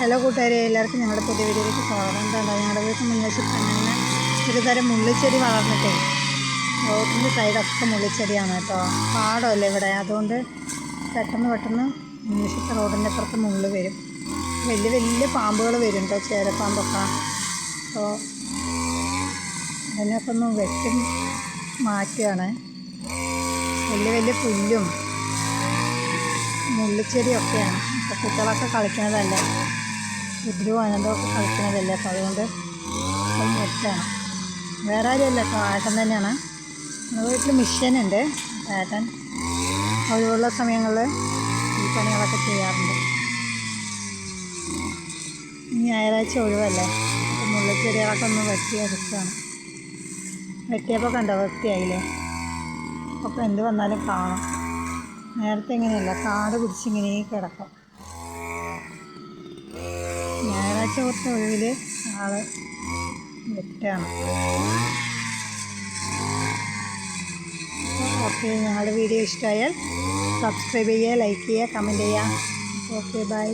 Hello കൂട്ടുകാരെ, എല്ലാവർക്കും ഞങ്ങളുടെ പുതിയ വീഡിയോയിലേക്ക് സ്വാഗതം. എന്താണ് ഞങ്ങളുടെ വീട്ടിൽ മുൻവശത്ത് അങ്ങനെ ഒരു തരം മുള്ളിച്ചെടി വളർന്നിട്ടേ റോഡിൻ്റെ സൈഡൊക്കെ മുള്ളിച്ചെടിയാണ് കേട്ടോ. പാടമല്ലേ ഇവിടെ, അതുകൊണ്ട് പെട്ടെന്ന് മുൻവശത്ത് റോഡിൻ്റെ അപ്പുറത്ത് മുള്ള് വരും. വലിയ വലിയ പാമ്പുകൾ വരും കേട്ടോ, ചേരപ്പാമ്പൊക്കെ. അപ്പോൾ അതിനൊക്കെ ഒന്ന് വെട്ടി മാറ്റുകയാണ്. വലിയ പുല്ലും മുള്ളിച്ചെടിയൊക്കെയാണ്. ഇപ്പോൾ കുട്ടികളൊക്കെ കളിക്കുന്നതല്ലേ, കുതിരും അനന്തമൊക്കെ കളിക്കുന്നതല്ലേ, അപ്പോൾ അതുകൊണ്ട് വെട്ടാണ്. വേറെ ആരുമല്ല കേട്ടോ, ഏട്ടൻ തന്നെയാണ്. നമ്മുടെ വീട്ടിൽ മിഷ്യനുണ്ട്. ഏട്ടൻ ഒഴിവുള്ള സമയങ്ങളിൽ ഈ പണികളൊക്കെ ചെയ്യാറുണ്ട്. ഈ ഞായറാഴ്ച ഒഴിവല്ലേ, അപ്പോൾ മുള്ളിച്ചെടികളൊക്കെ ഒന്ന് വെട്ടിയെടുക്കുകയാണ്. വെട്ടിയപ്പോൾ കണ്ടോ, വൃത്തിയായില്ലേ. അപ്പോൾ എന്ത് വന്നാലും കാണും. നേരത്തെ ഇങ്ങനെയല്ല, കാട് പിടിച്ചിങ്ങനെ കിടക്കും. ഞായറാഴ്ച കുറച്ച് ഒഴിവിൽ ആൾ വെട്ടാണ്. ഓക്കെ, ഞങ്ങളുടെ വീഡിയോ ഇഷ്ടമായാൽ സബ്സ്ക്രൈബ് ചെയ്യുക, ലൈക്ക് ചെയ്യുക, കമൻറ്റ് ചെയ്യുക. Okay, by.